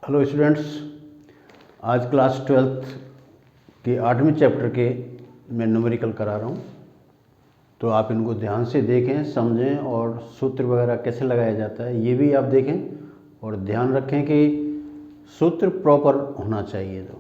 Hello students, आज class 12th के 8वें chapter के मैं न्यूमेरिकल करा रहा हूँ। तो आप इनको ध्यान से देखें, समझें और सूत्र वगैरह कैसे लगाया जाता है ये भी आप देखें और ध्यान रखें कि सूत्र प्रॉपर होना चाहिए। तो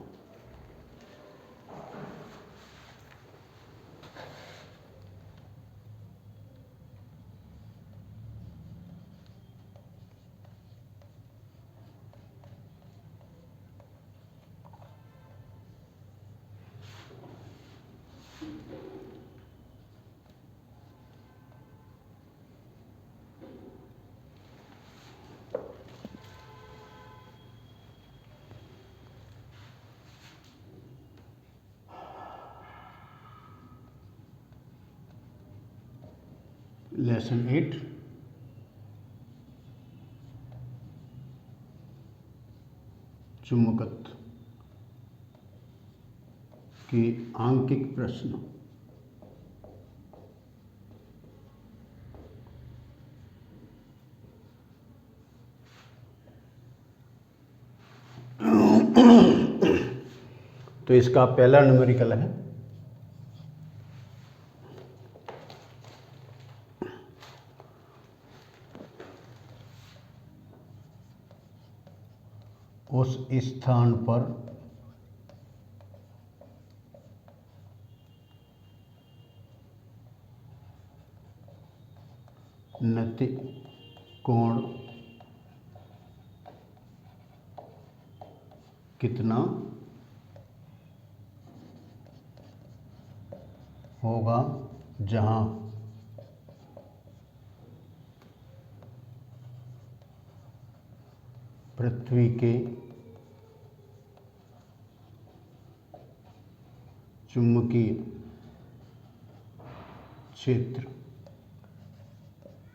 लेसन 8 चुंबकत्व के आंकिक प्रश्न। तो इसका पहला न्यूमेरिकल है उस स्थान पर नति कोण कितना होगा जहां पृथ्वी के चुंबकीय क्षेत्र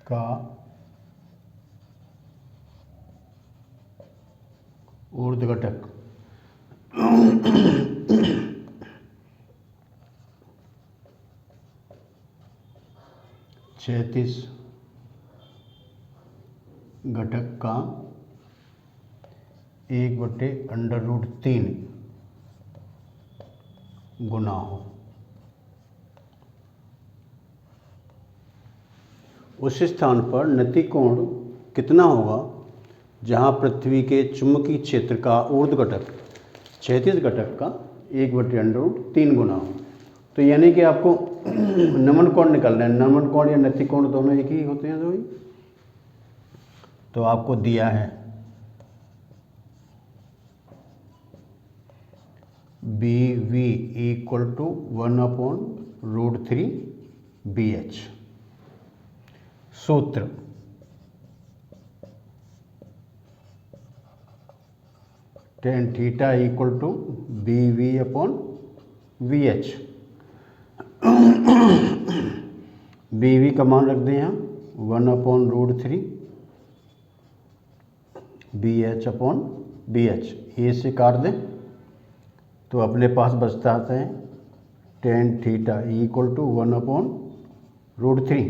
का ऊर्ध्व घटक 36 घटक का 1/√3 गुना हो। उस स्थान पर नति कोण कितना होगा जहां पृथ्वी के चुंबकीय क्षेत्र का ऊर्ध्व घटक 36 घटक का 1/√3 गुना हो। तो यानी कि आपको नमन कोण निकालना है। नमन कोण या नति कोण दोनों एक ही होते हैं जो ही। तो आपको दिया है BV = 1/√3 BH। सूत्र tan थीटा = BV/VH। BV का मान रख दें यहाँ 1/√3 BH/BH। ए से काट दें तो अपने पास बचता है tan थीटा = 1/√3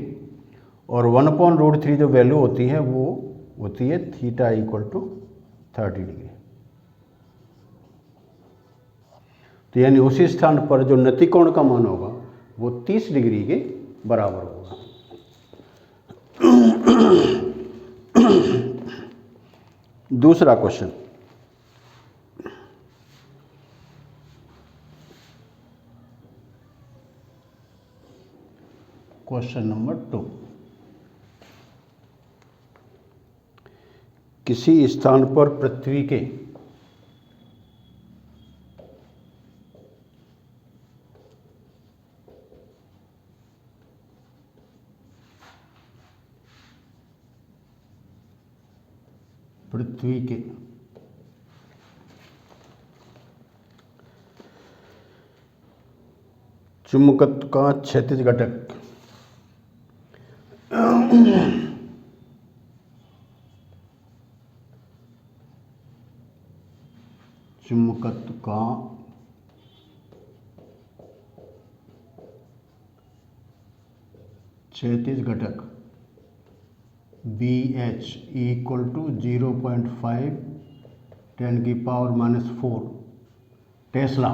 और 1/√3 जो वैल्यू होती है वो होती है थीटा = 30 डिग्री। तो यानी उसी स्थान पर जो नति कोण का मान होगा वो 30 डिग्री के बराबर होगा। दूसरा क्वेश्चन, क्वेश्चन नंबर 2। किसी स्थान पर पृथ्वी के चुंबकत्व का 36 घटक चुंबकत्व का 36 घटक BH = 0.5 10⁻⁴ टेस्ला।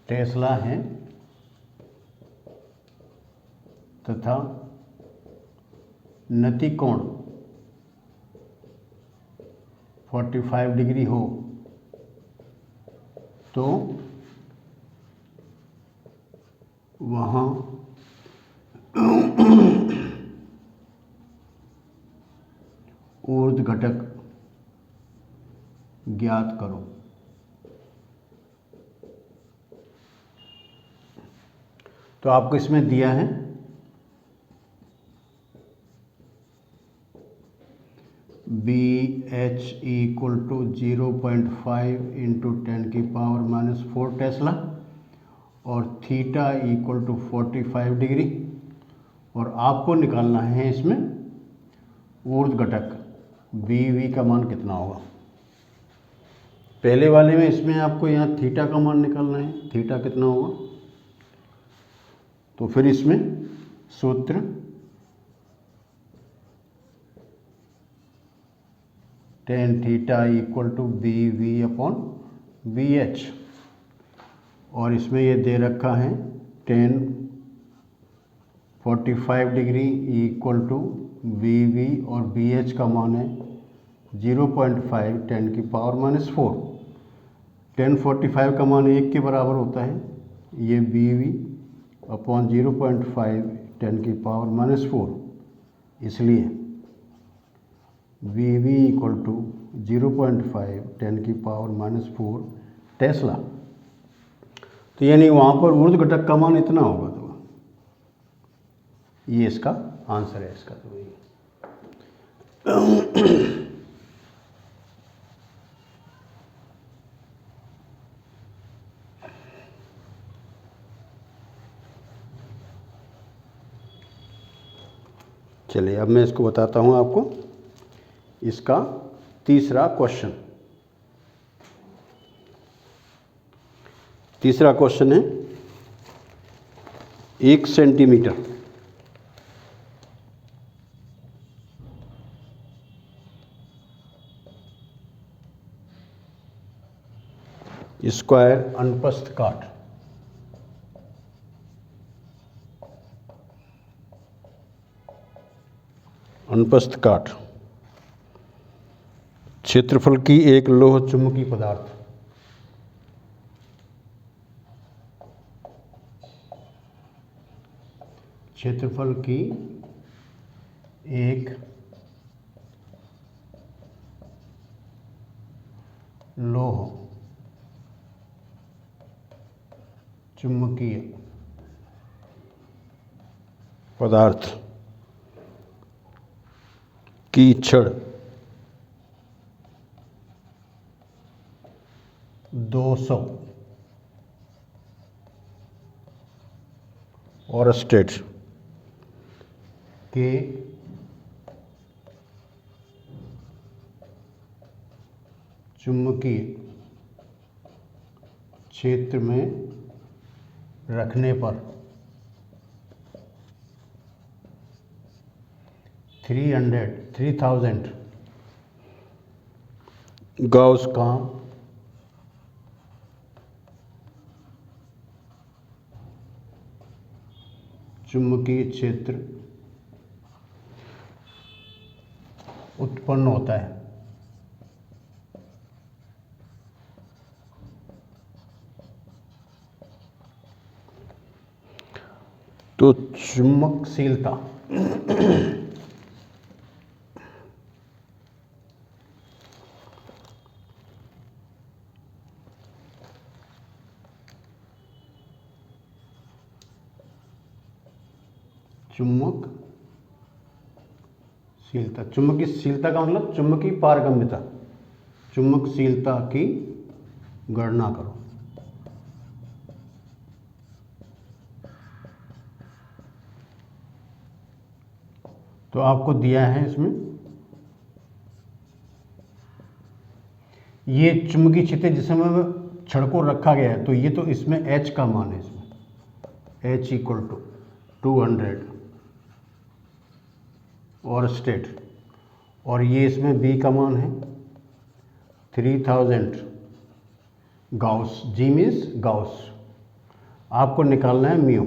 टेस्ला है तथा नतिकोण 45 डिग्री हो तो वहाँ ऊर्ध्व घटक ज्ञात करो। तो आपको इसमें दिया है BH = 0.5 × 10⁻⁴ टेस्ला और थीटा = 45 डिग्री। और आपको निकालना है इसमें ऊर्ध्व घटक BV का मान कितना होगा। पहले वाले में इसमें आपको यहाँ थीटा का मान निकालना है, थीटा कितना होगा। तो फिर इसमें सूत्र tan थीटा = BV/BH और इसमें ये दे रखा है tan 45 डिग्री = BV और BH का मान है 0.5 10⁻⁴। tan 45 का मान 1 के बराबर होता है, ये BV/0.5 10⁻⁴। इसलिए BV = 0.5 10⁻⁴ टेस्ला। तो यानी वहाँ पर ऊर्ध्व घटक का मान इतना होगा। तो ये इसका आंसर है इसका। तो ये चलिए अब मैं इसको बताता हूँ आपको। इसका तीसरा क्वेश्चन है 1 सेंटीमीटर स्क्वायर अनुप्रस्थ काट क्षेत्रफल की एक लोह चुंबकीय पदार्थ क्षेत्रफल की एक लोह चुंबकीय पदार्थ की छड़ 200 और स्टेट के चुंबकीय क्षेत्र में रखने पर 3000 गाउस का चुंबकीय क्षेत्र उत्पन्न होता है। तो चुंबकशीलता चुंबकीयशीलता का मतलब चुंबकीय पारगम्यता। चुंबकशीलता की गणना करो। तो आपको दिया है इसमें ये चुंबकीय क्षेत्र जिसमें छड़ को रखा गया है, तो ये तो इसमें H का मान है। इसमें H = 200 और स्टेट, और ये इसमें बी का मान है 3000 गाउस, जी मीन्स गाउस। आपको निकालना है म्यू,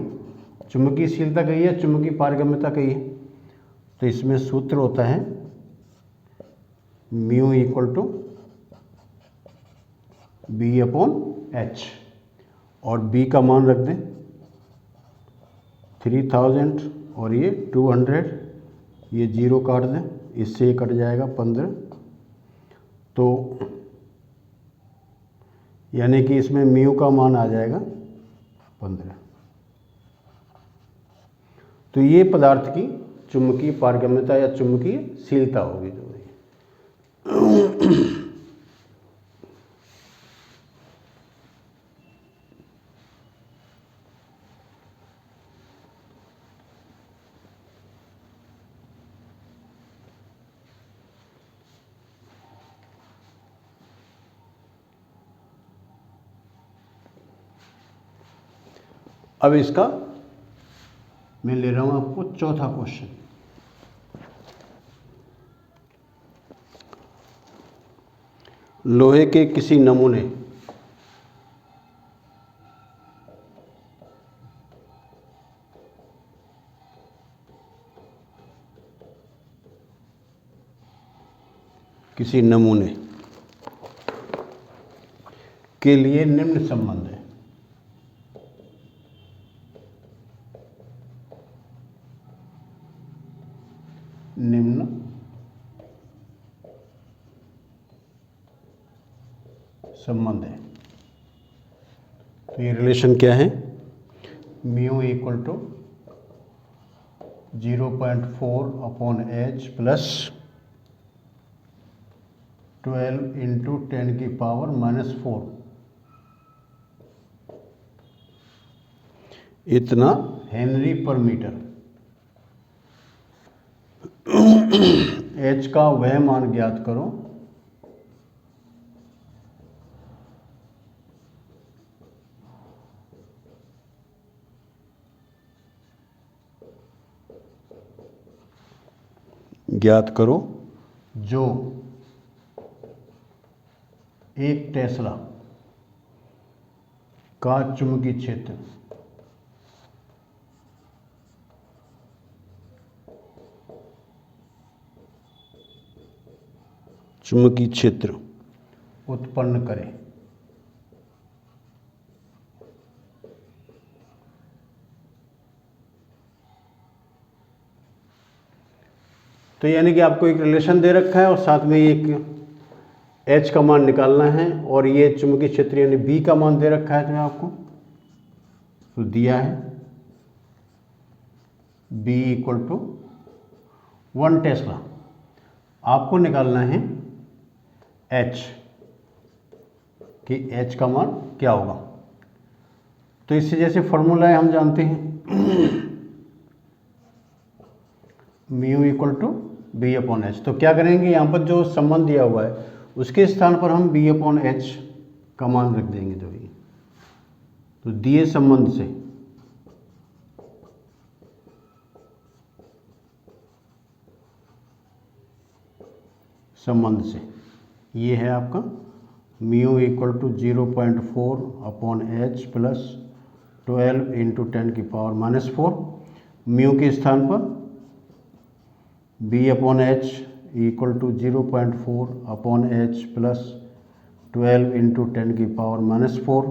चुंबकीयशीलता कही है, चुंबकीय पारगम्यता कही है, तो इसमें सूत्र होता है mu equal to B upon H, और बी का मान रख दें 3000 और ये 200, ये 0 काट दें, इससे ये कट जाएगा 15, तो यानी कि इसमें म्यू का मान आ जाएगा 15। तो ये पदार्थ की चुंबकीय पारगम्यता या चुंबकीयशीलता होगी जो है। अब इसका मैं ले रहा हूं आपको चौथा क्वेश्चन। लोहे के किसी नमूने के लिए निम्न संबंध है। निम्न संबंध है, तो ये रिलेशन क्या है? Mu equal to 0.4 upon H plus 12 into 10 की पावर -4, इतना हेनरी पर मीटर। एच का वह मान ज्ञात करो जो 1 टेस्ला का चुंबकीय क्षेत्र उत्पन्न करे। तो यानी कि आपको एक रिलेशन दे रखा है और साथ में एक एच का मान निकालना है, और ये चुंबकीय क्षेत्र यानी बी का मान दे रखा है तो आपको, तो दिया है बी इक्वल टू 1 टेस्ला। आपको निकालना है एच, कि एच का मान क्या होगा। तो इससे जैसे फॉर्मूला है हम जानते हैं mu equal to B upon H, तो क्या करेंगे, यहाँ पर जो संबंध दिया हुआ है उसके स्थान पर हम बी अपॉन एच का मान रख देंगे। जो ये तो दिए संबंध से ये है आपका mu equal to 0.4 upon H plus 12 into 10 की पावर -4। म्यू के स्थान पर B upon H equal to 0.4 upon H plus 12 into 10 की पावर -4।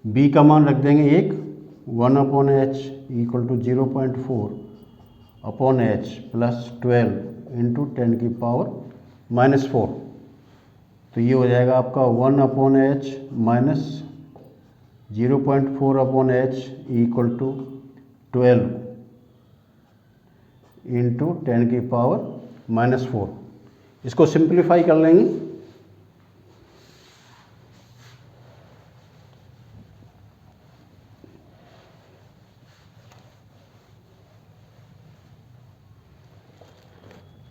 बी का मान रख देंगे 1 upon H equal to 0.4 upon H plus 12 into 10 की पावर -4। तो ये हो जाएगा आपका 1 upon H minus 0.4 upon H equal to 12 into 10 की पावर -4। इसको सिंप्लीफाई कर लेंगे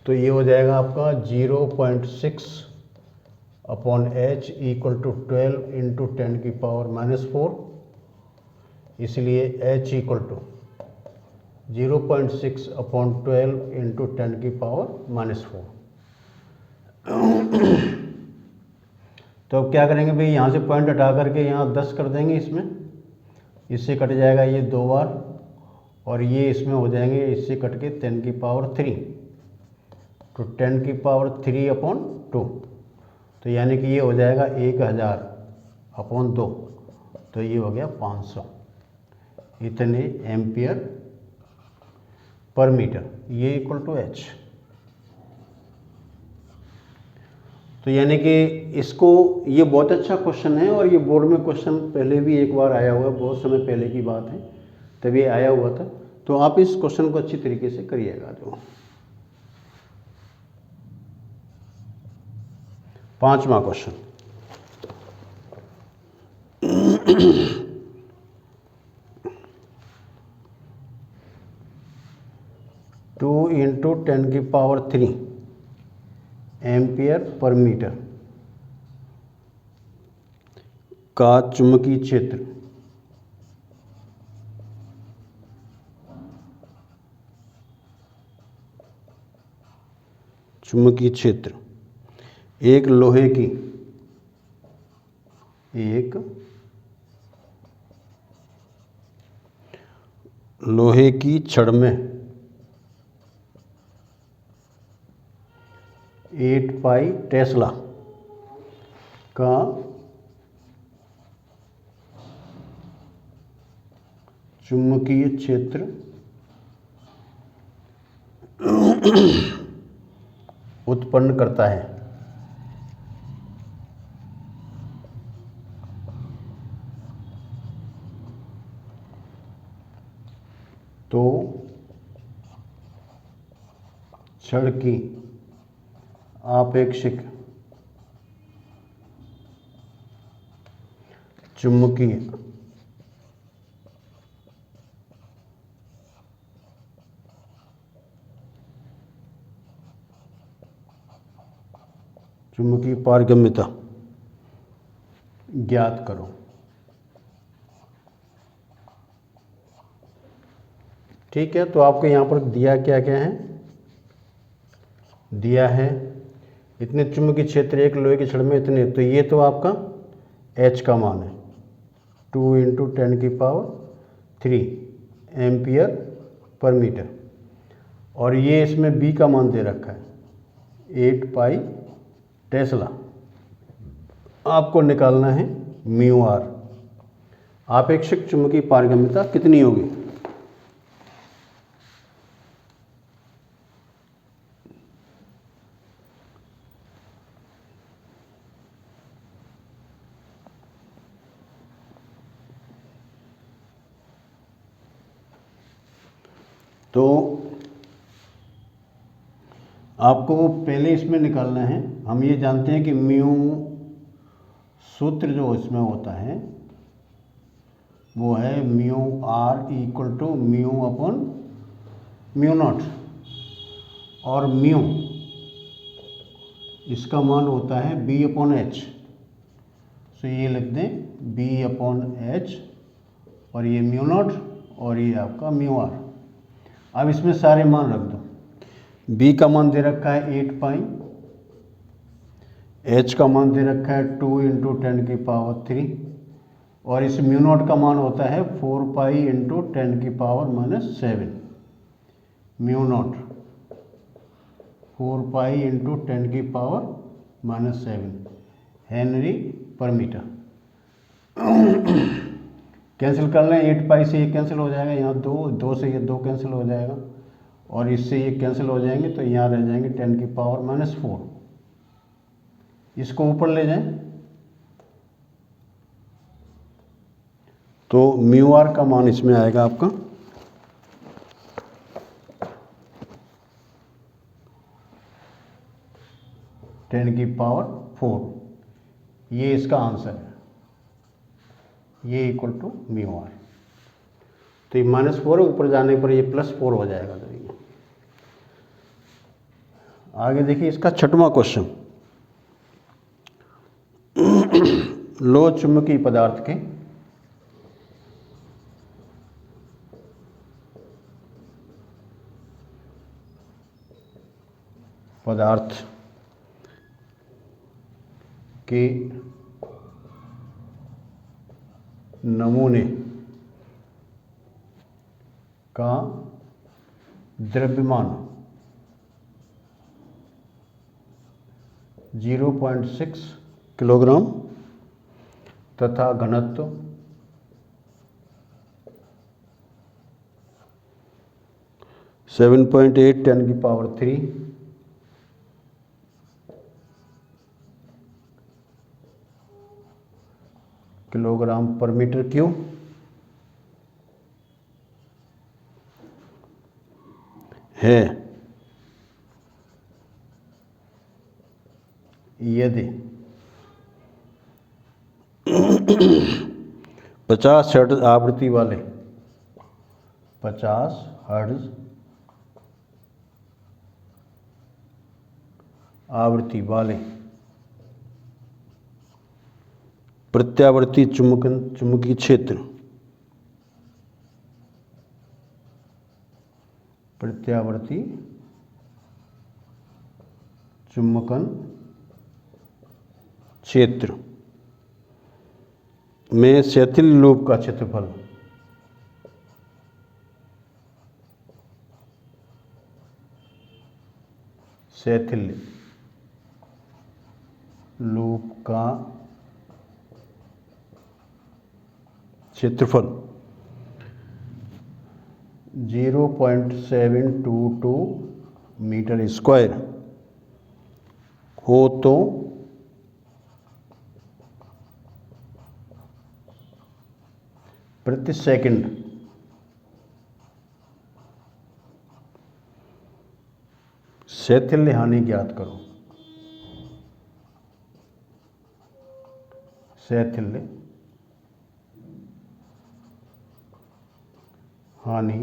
तो ये हो जाएगा आपका 0.6 upon H equal to 12 into 10 की पावर -4। इसलिए एच इक्वल टू 0.6/12 इंटू 10⁻⁻⁴। तो अब क्या करेंगे भाई, यहाँ से पॉइंट हटा करके यहाँ 10 कर देंगे, इसमें इससे कट जाएगा ये 2 बार, और ये इसमें हो जाएंगे इससे कट के 10⁻3, तो 10⁻3/2, तो यानी कि ये हो जाएगा 1000/2, तो ये हो गया 500, इतने एम्पियर पर मीटर, ये इक्वल टू एच। तो यानी कि इसको, ये बहुत अच्छा क्वेश्चन है, और ये बोर्ड में क्वेश्चन पहले भी एक बार आया हुआ है, बहुत समय पहले की बात है, तभी आया हुआ था। तो आप इस क्वेश्चन को अच्छी तरीके से करिएगा। जो 5वां question, 2 into 10⁻3 ampere per metre का चुंबकीय क्षेत्र एक लोहे की छड़ में 8 पाई टेस्ला का चुंबकीय क्षेत्र उत्पन्न करता है। तो छड़ की आपेक्षिक चुंबकीय पारगम्यता ज्ञात करो। ठीक है, तो आपको यहाँ पर दिया क्या क्या है, दिया है इतने चुंबकीय क्षेत्र एक लोहे की छड़ में इतने, तो ये तो आपका H का मान है 2 इंटू 10⁻3 एम्पियर पर मीटर, और ये इसमें B का मान दे रखा है 8 पाई टेस्ला। आपको निकालना है μr, आपेक्षिक चुंबकीय पारगम्यता कितनी होगी। तो आपको पहले इसमें निकालना है, हम ये जानते हैं कि म्यू सूत्र जो इसमें होता है वो है μr इक्वल टू μ/μ0, और म्यू इसका मान होता है B/H, तो ये लिख दें B/H, और ये μ0 और ये आपका μr। अब इसमें सारे मान रख दो। B का मान दे रखा है 8 पाई, H का मान दे रखा है 2 इंटू 10⁻3, और इस μ0 का मान होता है 4 pi into 10⁻⁻7, μ0 4 pi into 10⁻⁻7 Henry पर मीटर। कैंसिल कर लें, 8 पाई से ये कैंसिल हो जाएगा, यहाँ 2 से ये 2 कैंसिल हो जाएगा, और इससे ये कैंसिल हो जाएंगे, तो यहाँ रह जाएंगे 10⁻⁻4। इसको ऊपर ले जाएं तो μr का मान इसमें आएगा आपका 10⁻4, ये इसका आंसर है, ये इक्वल टू μr। तो ये -4 ऊपर जाने पर ये +4 हो जाएगा। तो ये आगे देखिए इसका 6वां क्वेश्चन, लोह चुंबकीय पदार्थ के पदार्थ के नमूने का द्रव्यमान 0.6 किलोग्राम तथा घनत्व 7.8 10⁻³ किलोग्राम पर मीटर क्यूब है यदि 50 हर्ट्ज आवृत्ति वाले 50 हर्ट्ज आवृत्ति वाले प्रत्यावर्ती चुंबकीय क्षेत्र प्रत्यावर्ती चुंबकन क्षेत्र में शैथिल लूप का क्षेत्रफल शैथिल लूप का क्षेत्रफल 0.722 मीटर स्क्वायर हो तो प्रति सेकंड शैथिल्य हानि ज्ञात करो। शैथिल्य हानि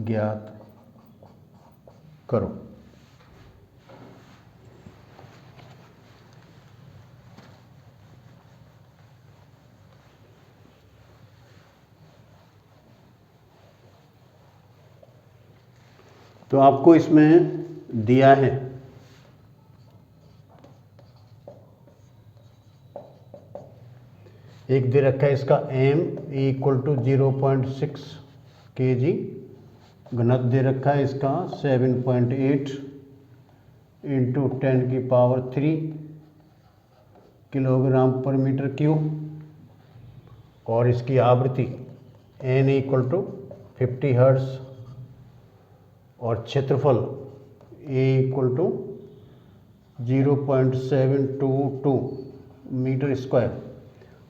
ज्ञात करो। तो आपको इसमें दिया है एक दे रखा है इसका m = 0.6 kg, घनत्व दे रखा है इसका 7.8 × 10⁻³ किलोग्राम पर मीटर क्यूब, और इसकी आवृत्ति n = 50 हर्ट्ज और क्षेत्रफल A = 0.722 मीटर स्क्वायर।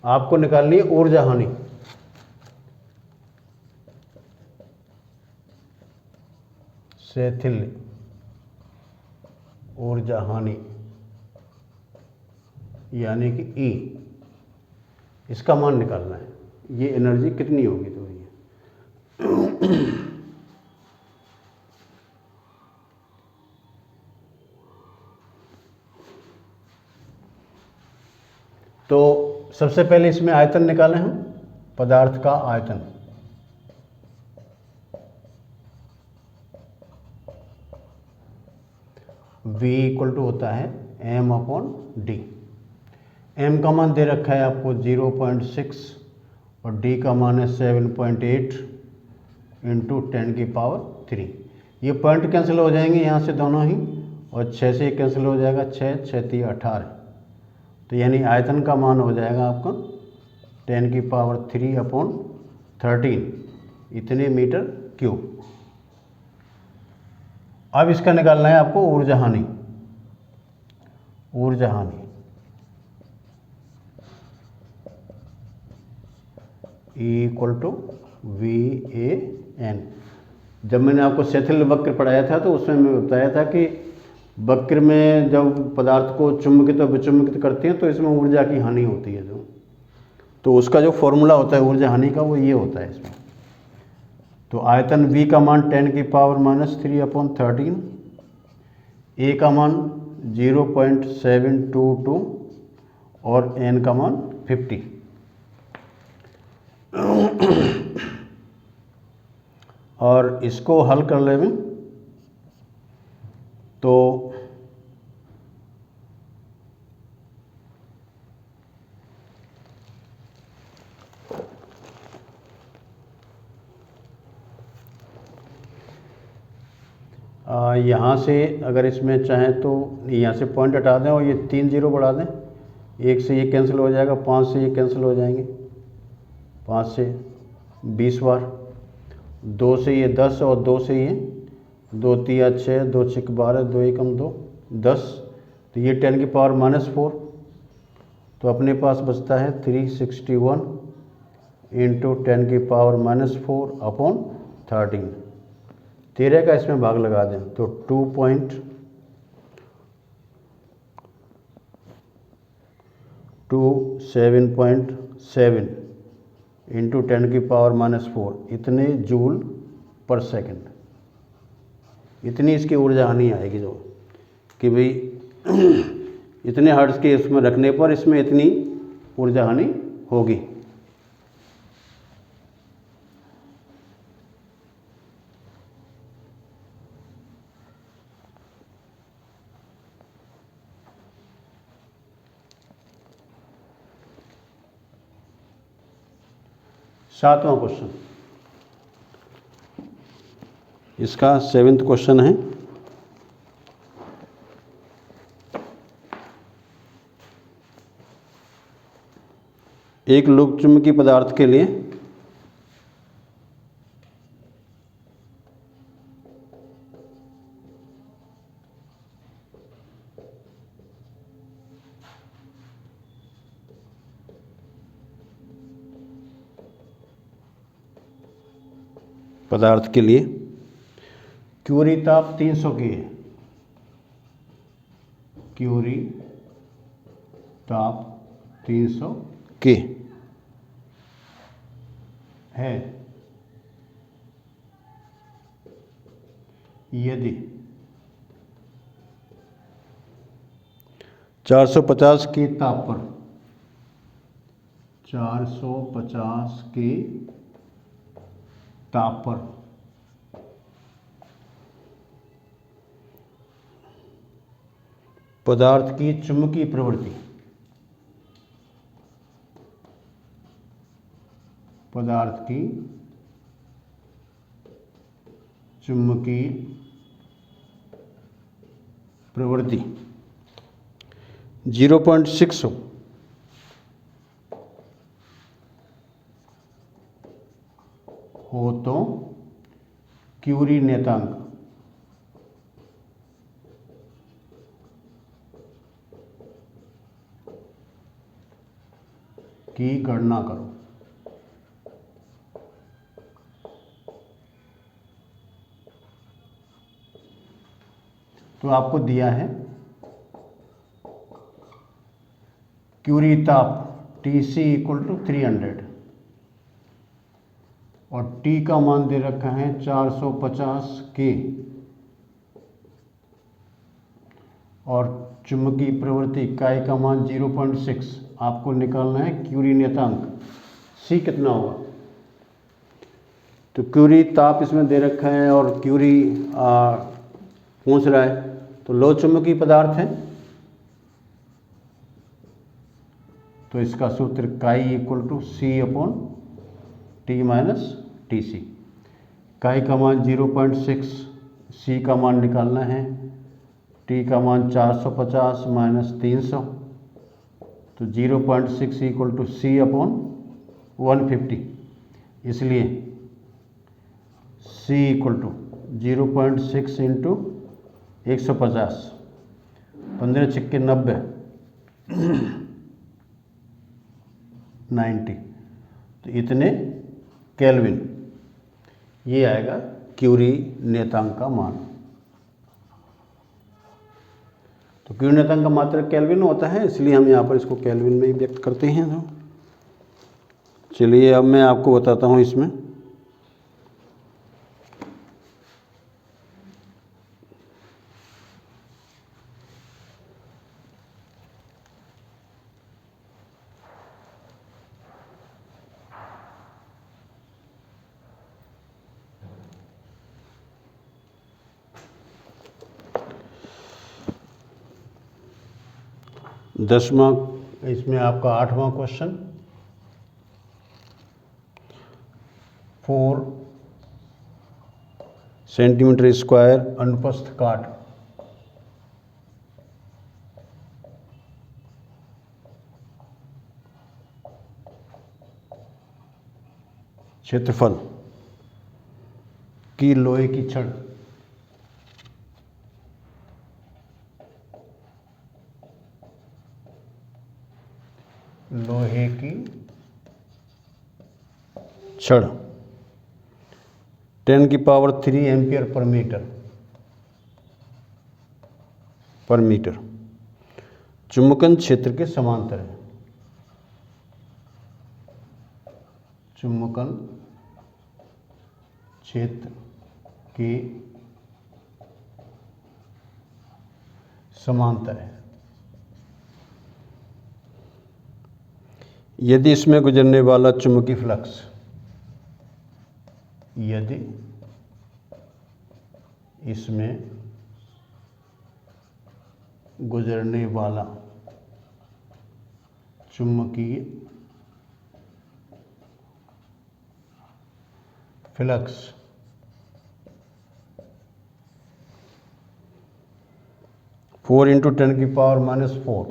आपको निकालनी है ऊर्जा हानि। शैथिल्य ऊर्जा हानि यानी कि E, इसका मान निकालना है। ये एनर्जी कितनी होगी तो ये तो सबसे पहले इसमें आयतन निकालें हम, पदार्थ का आयतन। V = होता है m/d। m का मान दे रखा है आपको 0.6 और d का मान है 7.8 × 10⁻³। ये पॉइंट कैंसिल हो जाएंगे यहाँ से दोनों ही, और 6 से कैंसिल हो जाएगा, 6 6 3 18। तो यानी आयतन का मान हो जाएगा आपका 10⁻³ इतने मीटर क्यूब। अब इसका निकालना है आपको ऊर्जा हानि। ऊर्जा हानि E = VAN। जब मैंने आपको शैथिल्य वक्र पढ़ाया था तो उसमें मैं बताया था कि वक्र में जब पदार्थ को चुंबकित और विचुंबकित करते हैं तो इसमें ऊर्जा की हानि होती है जो, तो उसका जो फॉर्मूला होता है ऊर्जा हानि का वो ये होता है इसमें। तो आयतन V का मान 10⁻³ A का मान 0.722 और N का मान 50। और इसको हल कर लें, यहाँ से अगर इसमें चाहें तो यहाँ से पॉइंट हटा दें और ये 3 जीरो बढ़ा दें। 1 से ये कैंसिल हो जाएगा, 5 से ये कैंसिल हो जाएंगे, 5 से 20 बार, 2 से ये 10 और 2 से ये 2 तिया 6, 2 छिक 12, 2 एकम 2, 10। तो ये 10 की पावर -4, तो अपने पास बचता है 361 इंटू 10 की पावर -4 अपॉन 13। 13 का इसमें भाग लगा दें तो 2.7.7 इंटू 10 की पावर -4 इतने जूल पर सेकंड। इतनी इसकी ऊर्जा हानि आएगी जो कि भाई इतने हर्ट्ज के इसमें रखने पर इसमें इतनी ऊर्जा हानि होगी। सातवां क्वेश्चन, इसका 7th क्वेश्चन है। एक लोक चुंबकीय पदार्थ के लिए क्यूरी ताप 300 की है। क्यूरी ताप 300 के है यदि 450 के ताप पर 450 के ताप पर पदार्थ की चुंबकीय प्रवृत्ति, पदार्थ की चुंबकीय प्रवृत्ति 0.6 हो तो क्यूरी नियतांक की गणना करो। तो आपको दिया है क्यूरी ताप Tc = 300 और T का मान दे रखा है 450 के और चुंबकीय प्रवृत्ति इकाई का मान 0.6। आपको निकालना है क्यूरी नियतांक C कितना होगा। तो क्यूरी ताप इसमें दे रखा है और क्यूरी पूछ रहा है, तो लो चुंबकीय पदार्थ है तो इसका सूत्र काई = C/T - Tc। काई का मान 0.6, C का मान निकालना है, T का मान 450 - 300, तो 0.6 = C/150। इसलिए C = 0.6 इंटू 150, 15 छिक्के 90, 90, तो इतने केल्विन ये आएगा क्यूरी नियतांक का मान। तो क्यूरी नियतांक का मात्रक केल्विन होता है, इसलिए हम यहाँ पर इसको केल्विन में ही व्यक्त करते हैं। तो चलिए अब मैं आपको बताता हूँ इसमें। इसमें आपका 8वां क्वेश्चन, 4 सेंटीमीटर स्क्वायर अनुप्रस्थ काट क्षेत्रफल की लोहे की छड़ लोहे की छड़ 10⁻³ एम्पियर पर मीटर चुंबकन क्षेत्र के समांतर है। चुंबकन क्षेत्र के समांतर है। यदि इसमें गुजरने वाला चुंबकीय फ्लक्स यदि इसमें गुजरने वाला चुंबकीय फ्लक्स फोर इंटू 10⁻⁻⁴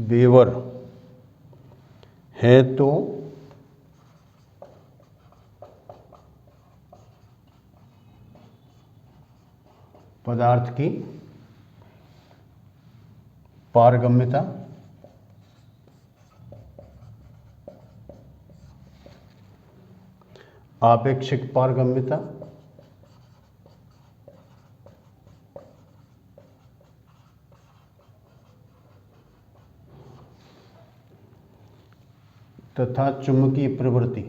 वेबर है तो पदार्थ की पारगम्यता आपेक्षिक पारगम्यता तथा चुंबकीय प्रवृत्ति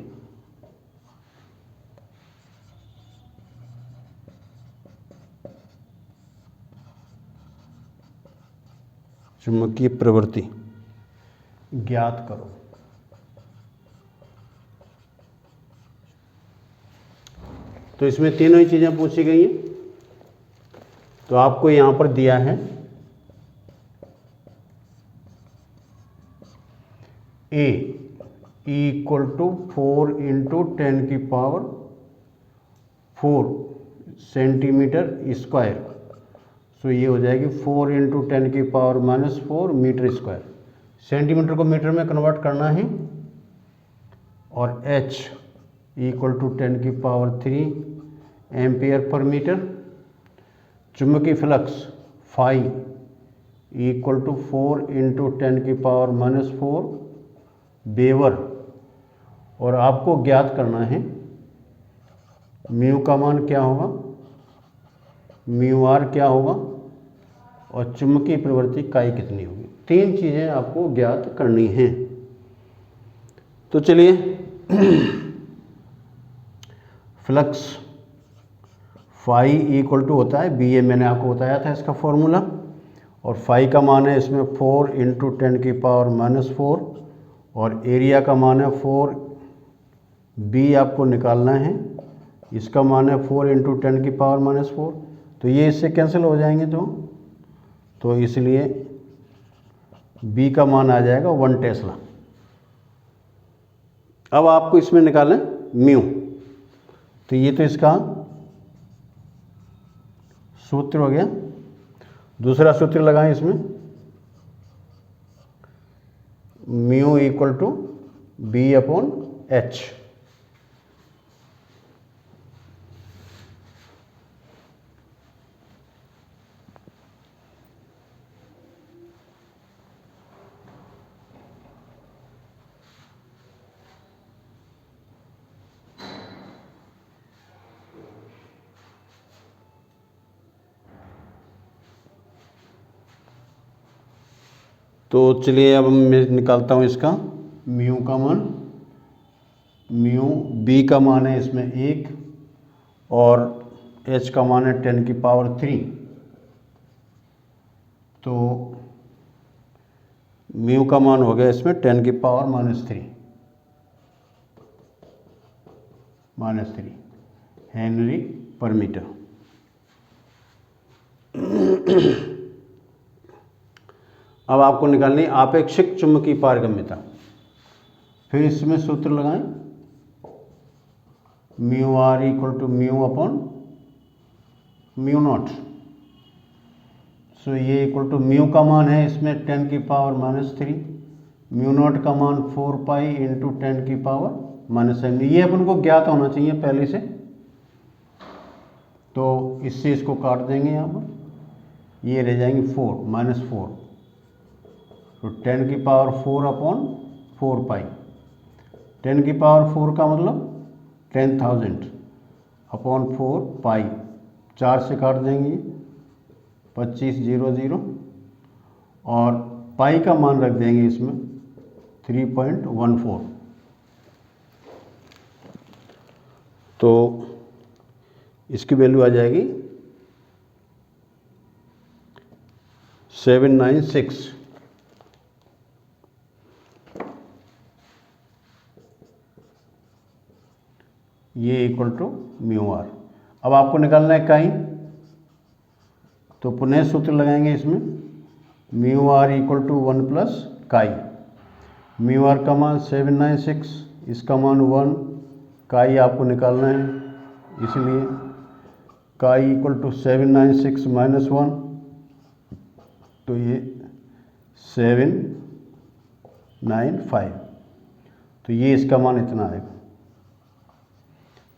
ज्ञात करो। तो इसमें तीनों ही चीजें पूछी गई हैं। तो आपको यहां पर दिया है A equal to 4 into 10⁻⁴ centimetre square. So ये हो जाएगी 4 इंटू 10⁻⁻⁴ मीटर स्क्वायर। सेंटीमीटर को मीटर में कन्वर्ट करना है और h equal to 10⁻³ ampere per metre. चुंबकीय flux phi equal to 4 into 10⁻⁻⁴ weber. और आपको ज्ञात करना है म्यू का मान क्या होगा, म्यू आर क्या होगा और चुंबकीय प्रवृत्ति काई कितनी होगी। तीन चीज़ें आपको ज्ञात करनी हैं। तो चलिए फ्लक्स फाई इक्वल टू होता है बी ए, मैंने आपको बताया था इसका फॉर्मूला। और फाई का मान है इसमें 4 इंटू 10⁻⁻⁴ और एरिया का मान है 4। बी आपको निकालना है, इसका मान है 4 इंटू 10⁻⁻⁴। तो ये इससे कैंसिल हो जाएंगे। तो इसलिए बी का मान आ जाएगा 1 टेस्ला। अब आपको इसमें निकालें म्यू। तो ये तो इसका सूत्र हो गया। दूसरा सूत्र लगाएं इसमें, mu equal to B upon H. तो चलिए अब मैं निकालता हूँ इसका म्यू का मान। म्यू बी का मान है इसमें 1 और एच का मान है 10⁻³ तो म्यू का मान हो गया इसमें 10⁻³ हेनरी पर मीटर। अब आपको निकालनी आपेक्षिक चुंबकीय पारगम्यता। फिर इसमें सूत्र लगाएं, mu R equal to mu upon mu naught. So ये इक्वल टू म्यू का मान है इसमें 10 की पावर -3, म्यू नॉट का मान 4 पाई इंटू 10 की पावर -7। ये अपन को ज्ञात होना चाहिए पहले से, तो इससे इसको काट देंगे यहाँ पर, ये रह जाएंगे 4 -4, तो 10 की पावर 4 अपॉन 4 पाई। 10 की पावर 4 का मतलब 10,000 अपॉन 4 पाई, 4 से काट देंगे 25 0 0, और पाई का मान रख देंगे इसमें 3.14। तो इसकी वैल्यू आ जाएगी 796। ये इक्वल टू म्यू आर। अब आपको निकालना है काई, तो पुनः सूत्र लगाएंगे इसमें, mu R equal to 1 plus chi. Mu R का मान 796, इसका मान 1, काई आपको निकालना है, इसलिए काई इक्वल टू 796 माइनस 1, तो ये 795, तो ये इसका मान इतना आएगा।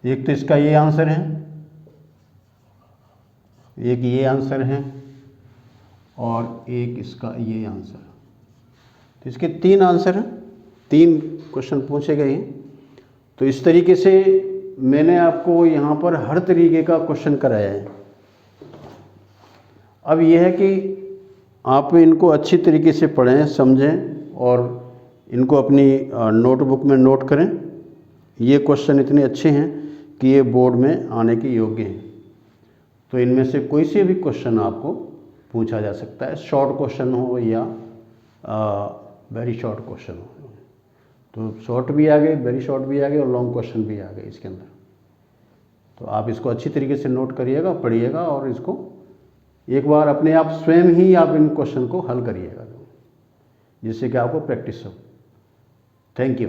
एक तो इसका ये आंसर है, एक ये आंसर है, और एक इसका ये आंसर। तो इसके 3 आंसर हैं, 3 क्वेश्चन पूछे गए हैं। तो इस तरीके से मैंने आपको यहाँ पर हर तरीके का क्वेश्चन कराया है। अब यह है कि आप इनको अच्छी तरीके से पढ़ें, समझें और इनको अपनी नोटबुक में नोट करें। ये क्वेश्चन इतने अच्छे हैं कि ये बोर्ड में आने के योग्य हैं। तो इनमें से कोई से भी क्वेश्चन आपको पूछा जा सकता है, शॉर्ट क्वेश्चन हो या वेरी शॉर्ट क्वेश्चन हो। तो शॉर्ट भी आ गए, वेरी शॉर्ट भी आ गए, और लॉन्ग क्वेश्चन भी आ गए इसके अंदर। तो आप इसको अच्छी तरीके से नोट करिएगा, पढ़िएगा, और इसको एक बार अपने आप स्वयं ही आप इन क्वेश्चन को हल करिएगा, जिससे कि आपको प्रैक्टिस हो। Thank you.